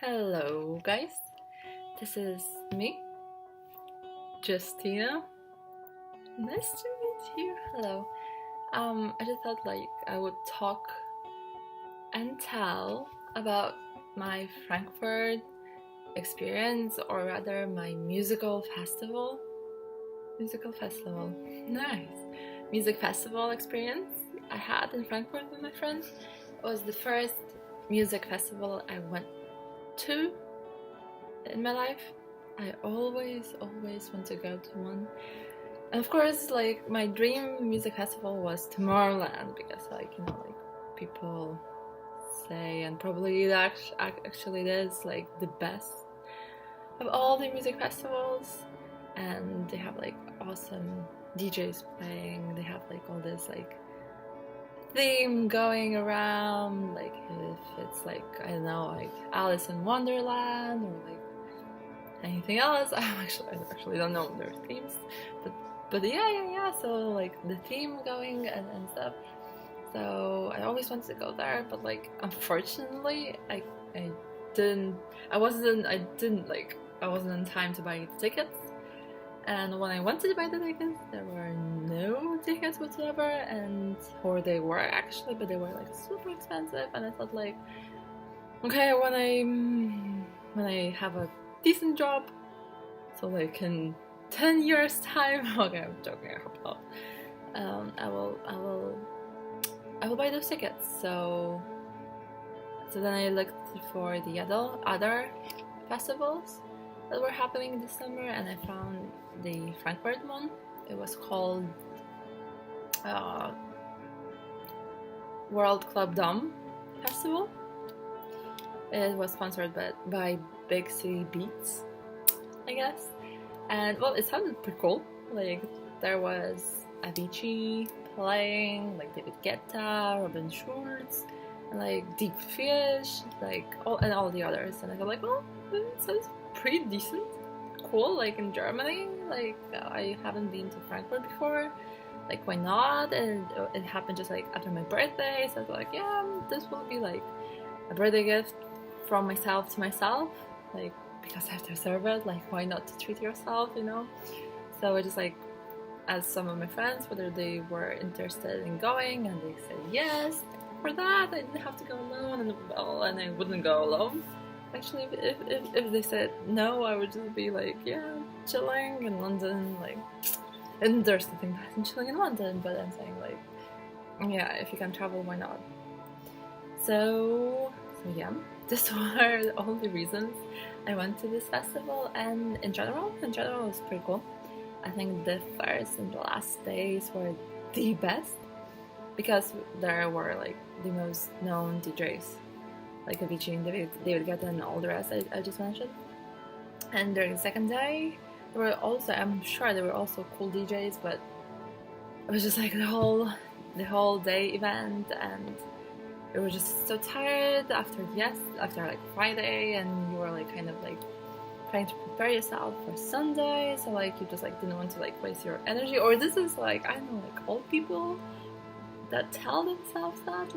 Hello, guys. This is me, Justina. Nice to meet you. Hello. I just thought I would talk and tell about my Frankfurt experience, or rather my musical festival. Nice. Music festival experience I had in Frankfurt with my friends. It was the first music festival I went to in my life. I always want to go to one. And of course, my dream music festival was Tomorrowland, because people say, and probably it actually it is the best of all the music festivals. And they have awesome DJs playing. They have all this theme going around, if it's I don't know, Alice in Wonderland or anything else. I actually don't know their themes, but yeah. So the theme going and stuff. So I always wanted to go there, but unfortunately I wasn't in time to buy the tickets. And when I wanted to buy the tickets, there were no tickets whatsoever, or they were actually, but they were super expensive. And I thought okay, when I have a decent job, so in 10 years time, okay, I'm joking, I hope not. I will buy those tickets. So then I looked for the other festivals that were happening this summer, and I found the Frankfurt one. It was called World Club Dome Festival. It was sponsored by Big City Beats, I guess. And well, it sounded pretty cool. There was Avicii playing, David Guetta, Robin Schulz, and Deep Fish, all the others. And I thought oh, it sounds pretty decent, cool. In Germany, I haven't been to Frankfurt before. Why not? And it happened just after my birthday, so I was yeah, this will be a birthday gift from myself to myself, because I have to serve it. Why not to treat yourself, So I just asked some of my friends whether they were interested in going, and they said yes. For that, I didn't have to go alone, and I wouldn't go alone. Actually, if they said no, I would just be yeah, chilling in London, and there's nothing bad in chilling in London, but I'm saying yeah, if you can travel, why not? So yeah, these were the only reasons I went to this festival. And in general, it was pretty cool. I think the first and the last days were the best, because there were the most known DJs, Avicii and David Guetta and all the rest I just mentioned. And during the second day, there were also, I'm sure there were also cool DJs, but it was just the whole day event, and you were just so tired after Friday, and you were trying to prepare yourself for Sunday, so you just didn't want to waste your energy. Or this is I don't know, old people that tell themselves that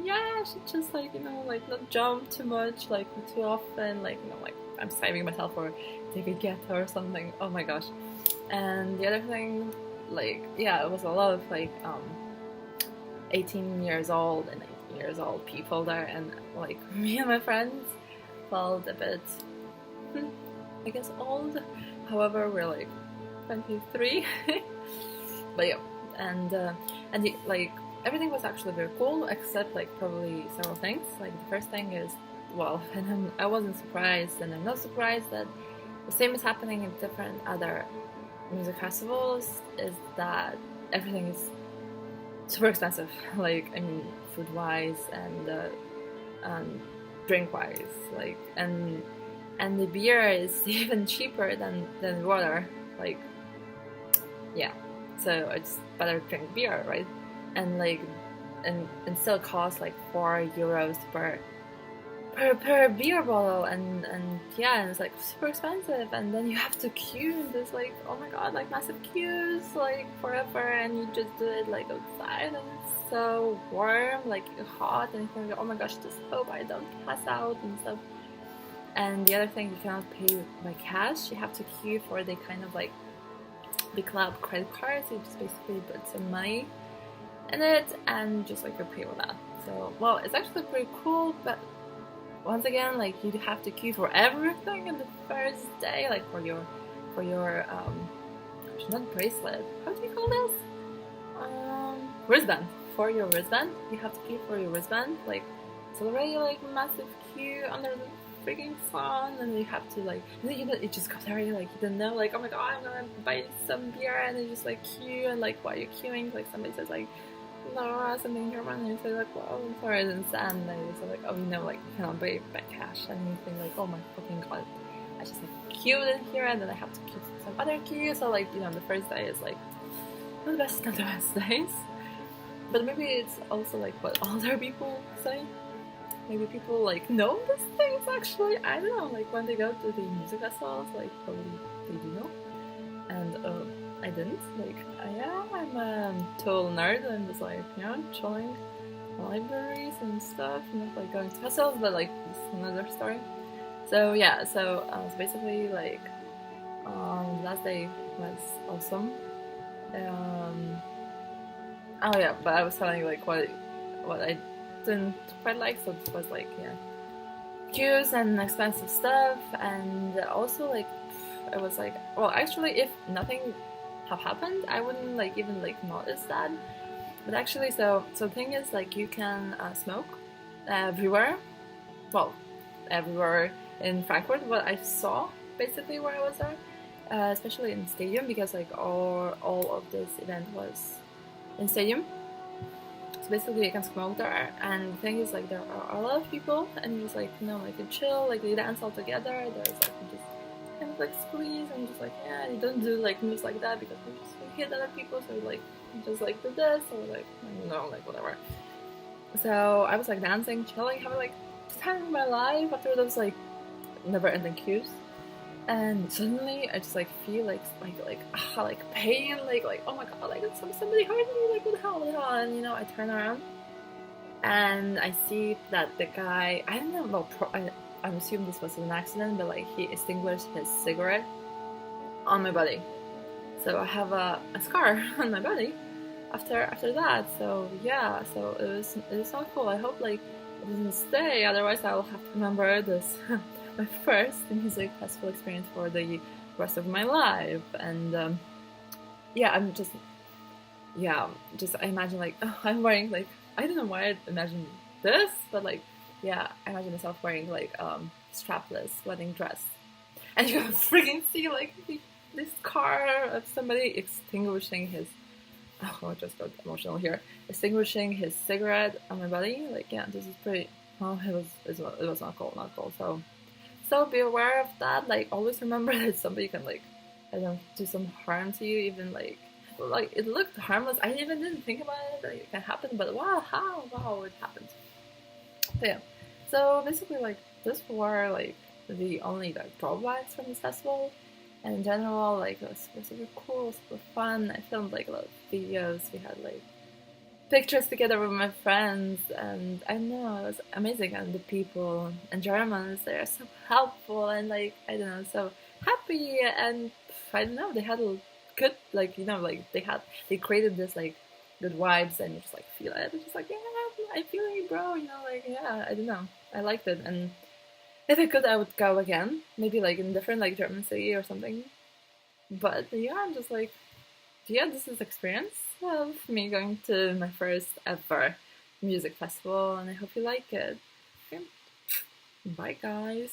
yeah, I should just not jump too much too often, I'm saving myself for David Guetta or something. Oh my gosh. And the other thing, yeah, it was a lot of 18 years old and 19 years old people there, and me and my friends felt a bit I guess old. However, we're 23. But yeah, and everything was actually very cool, except probably several things. The first thing is, well, and I wasn't surprised, and I'm not surprised that the same is happening in different other music festivals, is that everything is super expensive. Food wise and drink wise, and the beer is even cheaper than water. Yeah, so it's better to drink beer, right? And and still costs €4 per beer bottle, and yeah, and it's super expensive. And then you have to queue in this oh my god, massive queues forever, and you just do it outside, and it's so warm, hot, and you think, oh my gosh, just hope I don't pass out and stuff. And the other thing, you cannot pay by cash. You have to queue for the kind of like the club credit cards. You just basically put some money in it and just like you pay with that. So well, it's actually pretty cool, but once again, like you have to queue for everything in the first day, like for your not bracelet. How do you call this? Wristband. For your wristband, you have to queue for your wristband. Like it's already like massive queue under the freaking sun, and you have to like, it just got already like you don't know, like oh my god, I'm gonna buy some beer, and you just like queue, and like while you're queuing, like somebody says like no, something in German, and you say like, well, I'm sorry, I didn't understand, and you say like, oh, like you cannot pay by cash, and you think like, oh my fucking god, I just like queued in here, and then I have to queue to some other queue, so like, the first day is like not the best days, but maybe it's also like what other people say. Maybe people like know these things actually, I don't know, like when they go to the music festivals, like probably they do know, and I didn't, like, I'm a total nerd, I'm just like, chilling libraries and stuff, not like going to festivals, but like, it's another story. So yeah, so basically like, last day was awesome. Oh yeah, but I was telling you like what I didn't quite like, so this was like, queues and expensive stuff, and also like, it was like, well, actually, if nothing have happened, I wouldn't like even like notice that. But actually, so the thing is like you can smoke everywhere. Well, everywhere in Frankfurt. What I saw basically where I was there, especially in the stadium, because like all of this event was in stadium. So basically, you can smoke there, and the thing is like there are a lot of people, and you just like like you chill, like you dance all together. There's like you just kind of like squeeze and just like you don't do like moves like that because you just like, hit other people, so you like just like do this or like I don't know, like whatever. So I was like dancing, chilling, having like the time of my life after those like never-ending queues, and suddenly I just like feel like pain, like oh my god, like somebody hurt me, like what the hell, and I turn around and I see that the guy, I don't know, well, I'm assuming this was an accident, but like he extinguished his cigarette on my body, so I have a scar on my body after that. So yeah, so it was not cool. I hope like it doesn't stay, otherwise I will have to remember this my first music festival experience for the rest of my life. And I'm just I imagine like, oh, I'm wearing like, I don't know why I imagine this, but like I imagine myself wearing like strapless wedding dress, and you can freaking see like this car of somebody extinguishing his, I just got emotional here, extinguishing his cigarette on my body. Like this is pretty, it was not cool. So be aware of that. Like always remember that somebody can like, I don't know, do some harm to you, even like it looked harmless. I even didn't think about it that it can happen, but wow, it happened. So yeah, so basically like this were like the only like drawbacks from this festival, and in general like it was super cool, super fun. I filmed like a lot of videos. We had like pictures together with my friends, and I know it was amazing. And the people and Germans, they're so helpful and like I don't know, so happy, and I don't know, they had a good like like they created this like good vibes, and you just like feel it. It's just like I feel it, bro. Like I don't know, I liked it, and if I could, I would go again, maybe like in a different like German city or something. But I'm just like, this is experience of me going to my first ever music festival, and I hope you like it. Okay. Bye guys.